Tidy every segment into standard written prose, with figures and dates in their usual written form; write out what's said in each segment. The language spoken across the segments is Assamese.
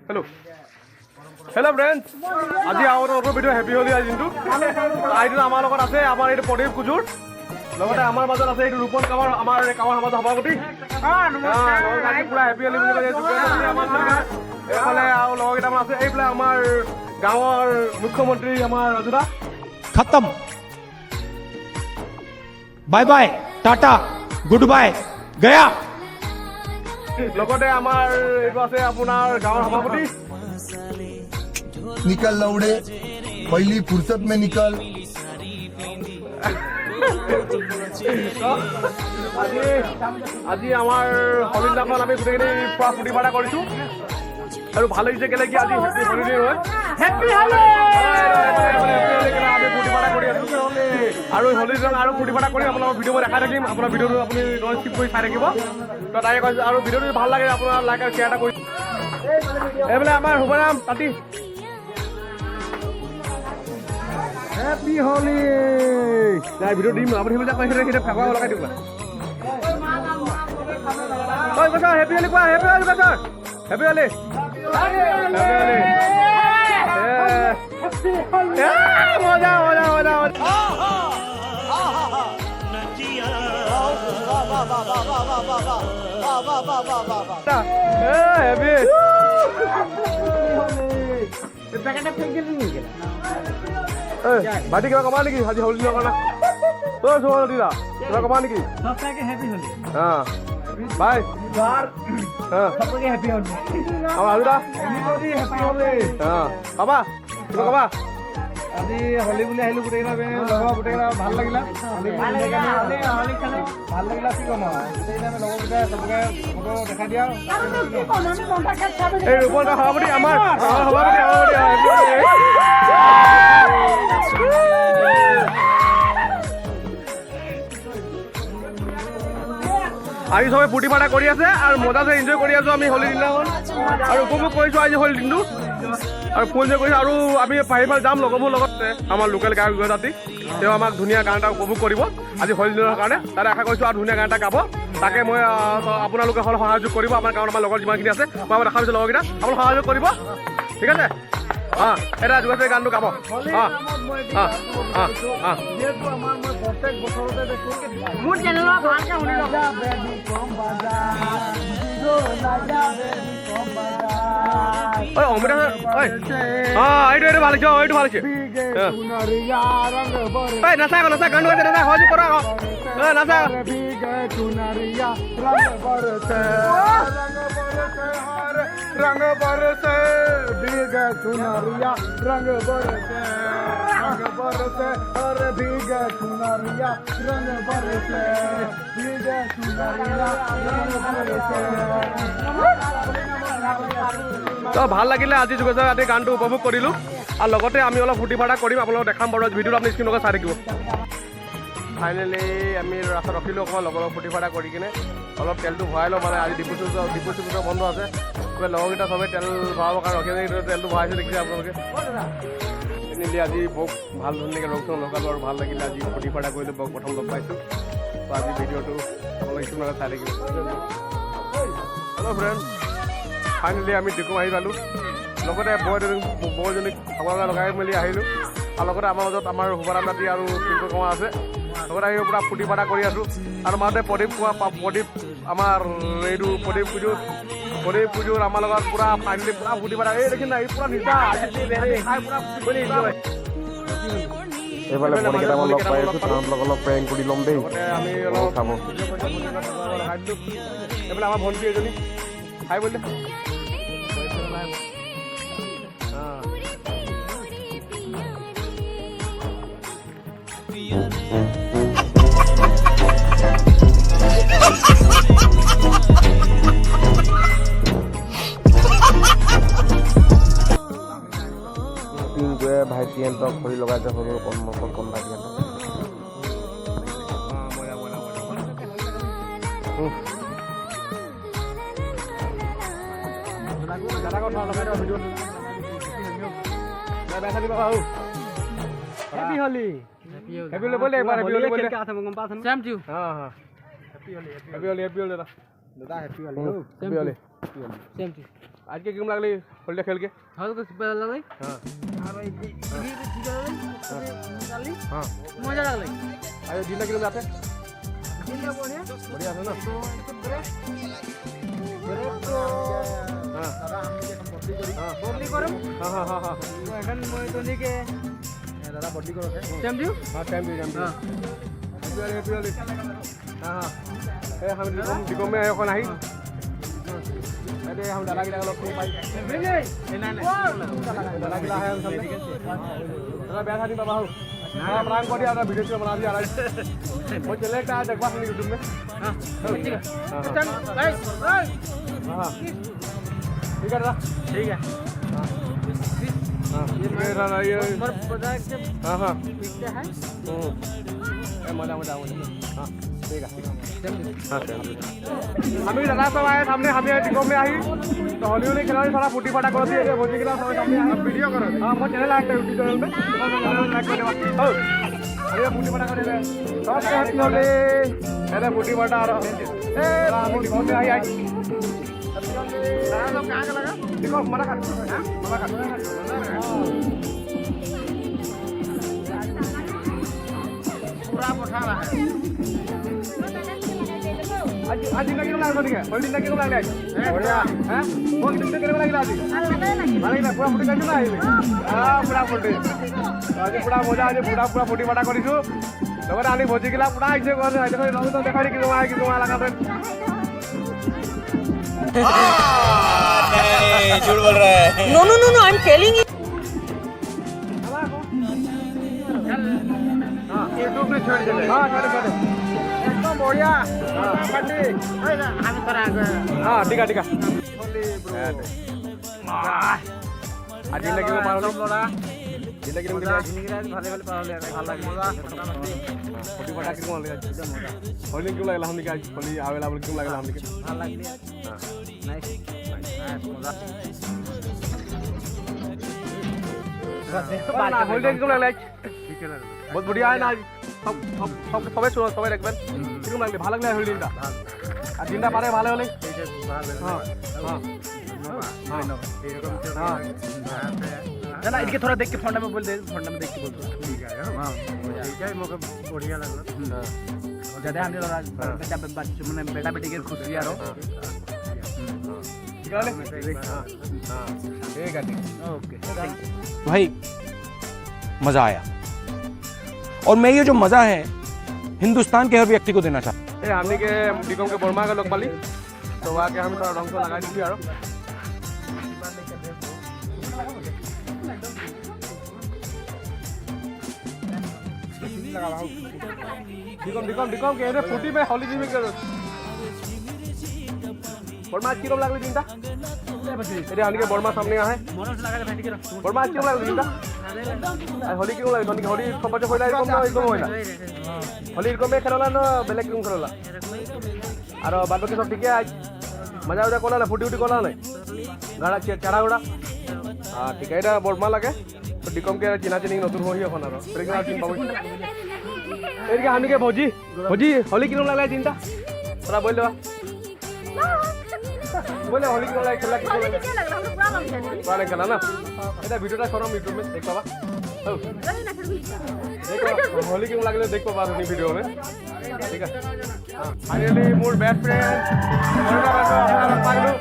हेलो हेलो फ्रेंड्स আজি আৰু নতুন ভিডিও হেপি হোলি আজি দিনটো আইটো আমাৰ লগত আছে আমাৰ এই প্ৰদীপ কুজুৰ লগতে আমাৰ মাজত আছে এই ৰূপন কামাৰ আমাৰ কামাৰ সমাজ সভাপতি নমস্কাৰ পুৰা হেপি হোলি বুলি কৈছে আমাৰ এফালে আৰু লগৰ কেইটামান আছে এইফালে আমাৰ গাঁৱৰ মুখ্যমন্ত্ৰী আমাৰ ৰাজুদা खत्म bye bye tata goodbye गया লগতে আমাৰ এইটো আছে আপোনাৰ গাঁৱৰ সভাপতি निकल लौड़े पहली फुर्सत में निकल আজি আমাৰ হলিদিনাখন আমি গোটেইখিনি পুৰা ফূৰ্তি ফাৰ্তা কৰিছোঁ আৰু ভাল লাগিছে কেলে কি আজি হেপি হলিডে হয় হেপি হলি আমি ফূৰ্তি ফাৰ্তা কৰি আছোঁ আৰু হলিদিনাখন আৰু ফূৰ্তি ফাৰ্তা কৰি আপোনালোকৰ ভিডিঅ' মই দেখাই থাকিম আপোনাৰ ভিডিঅ'টো আপুনি স্কিপ কৰি চাই থাকিব তো তাকে কৈছোঁ আৰু ভিডিঅ'টো ভাল লাগে আপোনাৰ লাইক আৰু শ্বেয়াৰ এটা কৰি এইফালে আমাৰ শুভৰাম পাতি হেপি হলি নাই ভিডিঅ' দিম আপুনি সেইবিলাক ফেকুৱা লগাই দিবা ঐ কৈছা হেপি হলি কোৱা হেপি হলি কৈছা হেপি হলি মজা মজা মজা হেপি ভাইটি কিবা কমা নেকি আজি হলি কাৰণে দিলা কিবা কমা নেকি বাই পাবা কিবা কবা আজি হলি বুলি আহিলো গোটেইকেইটা লগৰ গোটেইকেইটা ভাল লাগিলা ভাল লাগিলা কি কম আৰু গোটেইকেইটা আমি লগৰকেইটা চবকে ফটো দেখাই দিয়া এই ৰূপৰ সভাপতি আমাৰ সভাপতি আজি সবে ফূৰ্তি ফাৰ্তা কৰি আছে আৰু মজাছে এনজয় কৰি আছো আমি হলি দিনাখন আৰু উপভোগ কৰিছো আজি হলি দিনটো আৰু ফুল এনজয় কৰিছো আৰু আমি পাৰিবাৰ যাম লগৰবোৰ লগত আমাৰ লোকেল গায়ক জাতি তেওঁ আমাক ধুনীয়া গান এটা উপভোগ কৰিব আজি হলি দিনৰ কাৰণে তাতে আশা কৰিছো আৰু ধুনীয়া গান এটা গাব তাকে মই আপোনালোকে সহযোগ কৰিব আমাৰ গাঁৱৰ আমাৰ লগৰ যিমানখিনি আছে মই আমাৰ দেখা পাইছোঁ লগৰকেইটা আপোনালোকে সহযোগ কৰিব ঠিক আছে এটা যোগাছে গানটো গাব মোৰ চেনেলত ভালকে শুনি লওক ঐ অমৃতা ঐ এইটো ভাল হৈছে এইটো ভাল হৈছে নাচা নাচা গানটো আছে নাচা সহযোগ কৰা নাচা रंग बरसे भीग चुनरिया रंग बरसे और भीग चुनरिया रंग बरसे भीग चुनरिया रंग बरसे তো ভাল লাগিলে আজি যোগাযোগ ৰাতি গানটো উপভোগ কৰিলোঁ আৰু লগতে আমি অলপ ফূৰ্তি ফাৰ্তা কৰিম আপোনালোকক দেখাম বাৰু ভিডিঅ'টো আপুনি স্ক্ৰীণত চাই থাকিব ফাইনেলি আমি ৰাস্তাত ৰখিলোঁ অকণমান লগৰ ফূৰ্তি ফাৰ্তা কৰি কিনে অলপ তেলটো ভৰাই লওঁ মানে আজি ডিপু চুপু বন্ধ আছে লগৰকেইটা চবেই তেল ভৰাবৰ কাৰণে ৰখি তেলটো ভৰাইছে দেখিছে আপোনালোকে ফাইনেলি আজি বহুত ভাল ধুনীয়াকৈ ৰং চং লগালোঁ আৰু ভাল লাগিলে আজি ফূৰ্তি ফাৰ্তা কৰিলোঁ বহুত প্ৰথম লগ পাইছোঁ তো আজি ভিডিঅ'টো আপোনালোকে স্ক্ৰীণত চাই থাকিব হেল্ল' ফ্ৰেণ্ড ফাইনেলি আমি ডিকু আহি পালোঁ লগতে বৌজনীক খাবলৈ লগাই মেলি আহিলোঁ আৰু লগতে আমাৰ মাজত আমাৰ শুভাৰাম ৰাতি আৰু শিল্প কমা আছে লগতে আহি পূৰা ফূৰ্তি ফাৰ্তা কৰি আছোঁ আৰু মাজতে প্ৰদীপ আমাৰ এইটো প্ৰদীপ পুজোৰ আমাৰ লগত পূৰা ফাইনেলি পূৰা ফূৰ্তি ফাৰ্তা এই দেখি নাই পূৰা নিচা এইফালে কেইটামান লগ পাই আছোঁ তেওঁলোকক অলপ প্ৰেং কৰি ল'ম দেই আমি অলপ চাব এইফালে আমাৰ ভণ্টি এজনী হাই বলে ভাইটিহঁতক খৰি লগাইছে সৰু কম ভাইটিহঁতক Happy Holi. Happy Holi boleh एक बार Happy Holi boleh. Same to you. हाँ हाँ. Happy Holi. Happy Holi. Happy Holi. दादा हैप्पी वाली Happy Holi. Same to you. आज के किम लागली होली खेल के हल को सुपर लगले हां और ये ठीक लगले हां मजा लगले अरे दिन किम जाते दिन बढ़िया बढ़िया है ना हां बोली करम हां हां हां हां तो এখন মই তো নিকে दादा बदली करो सेम दियो हां टाइम दे हां हैप्पी हां ए हम दिगम में এখন আহি अरे हम दादा के लोग को पाई नहीं नहीं दादा के है हम सब दादा बैठा नहीं बाबा हो हां प्राण कर दिया वीडियो से बना दिया वो चले का देखवा सुन YouTube में हां ठीक है चल हां ठीक है दादा ठीक है हां ये मेरा ये पर बता के हां हां दिखता है मजा मजा हां ठीक है हाँ हम भी दादा सब आए सामने हमें टिको में आई तो होली होली खिलाड़ी सारा फुटी फाटा कर दिए भोजी खिला सब सामने आप वीडियो करो हां मैं चैनल लाइक कर यूट्यूब चैनल पे लाइक कर देवा हो अरे फुटी फाटा कर दे सब हैप्पी होली अरे फुटी फाटा आ रहा ए हम टिको में आई दादा सब कहां का लगा टिको मना कर हां मना कर पूरा पठा रहा है आज दिन किती लागला ठीक आहे होली दिन किती लागले बढ़िया हैं वो दिन किती लागला आज लागला पूरा फुटी काढू ना हां पूरा फुटी आज पूरा मजा आज पूरा फुटी फाटा करिसु लगरे आनी भोजी किला पूरा आइसे कर देखो रंग तो देखाई कि तुम्हारा लगा दे नहीं झूठ बोल रहा है No, no, no, no, I'm telling you. हां YouTube पे छोड़ दे हां छोड़ एकदम बढ़िया फटी हम करा हां ठीक है आज दिन किती मारलो लोड़ा दिन किती मजा निगराज ভালো ভালো পারলে ভালো লাগে फुटी फाटा किती मारले आज होली क्यों लागला हमनी के आज होली आवेला बोल क्यों लागला हमनी के ভালো লাগলি हां नाइस मजा होली क्यों लागला आज बहुत बढ़िया है ना आज सब सबे सुनो सबे देखबेन किरम लागले ভালো লাগলে होली दिनটা আর দিনটা পারে ভালো হলে हां हां हां ना इनके थोड़ा देख के फोंडा में बोल दे फोंडा में देख के बोल ठीक है हां ठीक है मोके बढ़िया लागला ज्यादा हमने लगा बेटा मैंने बेटा बेटी के खुशी यारो ठीक है हां ठीक है ओके भाई मजा आया और मैं ये जो मजा है हिंदुस्तान के हर व्यक्ति को देना चाहता हूं। ए हमनी के डिगम के बर्मा के लोग पाली तो वहां के हम थोड़ा रंग को लगा दी यारो डिगम के रे फुटी में होली जी में करो बर्मा किरम लागले दिनटा ए हमनी के बर्मा सामने आ है मनोज लगा के बैठ के रख बर्मा किरम लागले दिनटा होली क्यों लागले तनिक होली सब बच्चे होइला एकदम ना एकदम होइला होली एकदम में खेलला ना बेलेग क्यों खेलला আর বাদ বাকি সব ঠিকই আছে মজা ওটা করলা না ফুটি ফুটি করলা না গাড়া চাড়া গোড়া হ্যাঁ ঠিক আছে এটা বড়মা লাগে তো ডিকমকে চিনা চিনি নতুন হই এখন আর প্রেগনেন্ট চিন পাবো এদিকে আমিকে ভোজি ভোজি হলি কিরম লাগলা চিন্তা তোরা বল দেবা বলে হলি কিরম লাগে খেলা কিরম লাগে পুরানে খেলা না এটা ভিডিওটা করম ইউটিউব में देख पाबा देखो होली किरम लागले देख पाबा अपनी वीडियो में ठीक है फाइनली मोर बेस्ट फ्रेंड পাইলো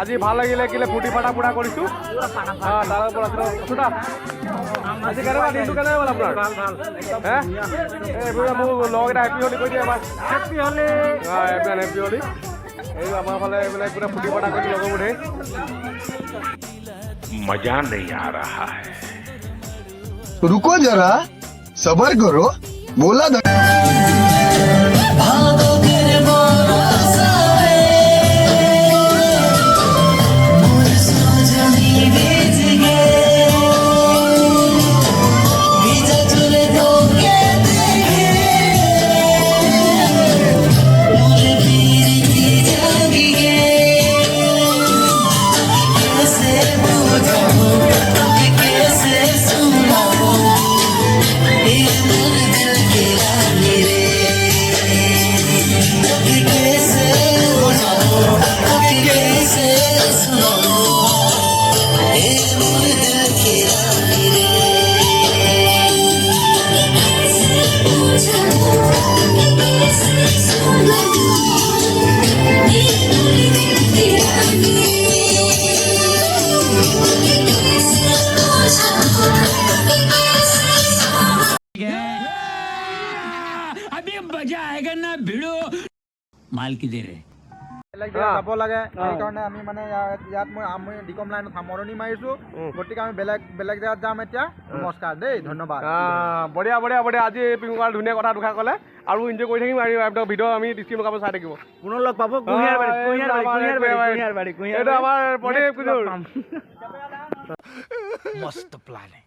আজি ভাল লাগিলে কিলে ফুটি ফাটা পুৰা কৰিছো হ্যাঁ তাৰ উপৰ আছে ছোটা আজি কেনেবা দিনটো কেনেবা হ'ল আপোনাৰ ভাল ভাল হ্যাঁ এই বুঢ়া মোৰ লগ এটা হ্যাপি হলি কৈ দিয়া এবাৰ হ্যাপি হলি হ্যাঁ হ্যাপি হলি এই আমাৰ ফালে এইবিলাক পুৰা ফুটি ফাটা কৰি লগবোৰে मजा नहीं आ रहा है रुको जरा सबर करो बोला माल की दे रहे বেলেগ জেগাত যাব লাগে সেইকাৰণে আমি মানে ইয়াত আমি ডিকম লাইনত সামৰণি মাৰিছো গতিকে আমি বেলেগ জেগাত যাম এতিয়া নমস্কাৰ দেই ধন্যবাদ বঢ়িয়া বঢ়িয়া বঢ়িয়া আজি পিংকুৱাৰ ধুনীয়া কথা দুষাৰ ক'লে আৰু এনজয় কৰি থাকিম আৰু ভিডিঅ' আমি ডিস্ট্ৰিক্ট লগাব চাই থাকিব পুনৰ লগ পাব কুঁহিয়াৰবাৰী এইটো আমাৰ প্ৰদীপ কুঁজুৰ मस्त प्लान है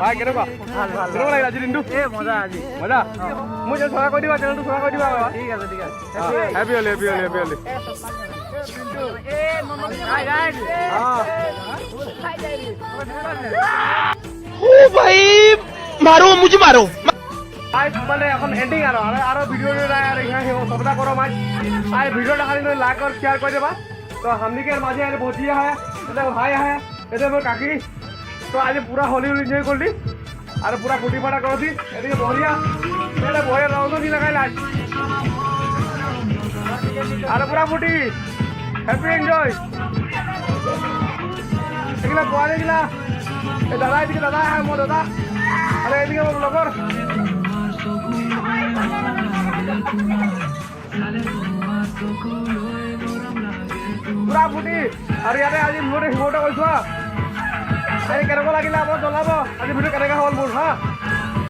ভাই কেনেকুৱা কেনেকুৱা লাগিল আজি দিনটো মজা আজি মজা মই যে চৰা কৰি দিবা চেনেলটো চৰা কৰি দিবা ঠিক আছে হেপী হলি হেপী হলি হেপী হলি भाई मारो मुझे मारो মানে এখন এন্ডিং আৰু ভিডিও নাই আৰু সবটা করো মাছ আই ভিডিওটা খালি লাইক और शेयर कर देबा तो हमनी के माझे आरे भौजिया है এটা ভাই है এটা মোর কাকি তো आज पूरा होली एंजॉय कर ली और पूरा फुटी फाटा कर दी এদিকে বড়িয়া এটা বড়িয়া রং দি লাগাই লাজ আর पूरा फुटी हैप्पी एंजॉय এগুলা কোয়ালে গিলা এই দাদা এদিকে দাদা है মোর দাদা আরে এদিকে মোর লগর पूरा फुटी और यारे आज मोर हिमोटा কৈছো আজি কেনেকুৱা লাগিলে আকৌ জনাব আজি ভিডিও কেনেকুৱা হ'ল মোৰ হা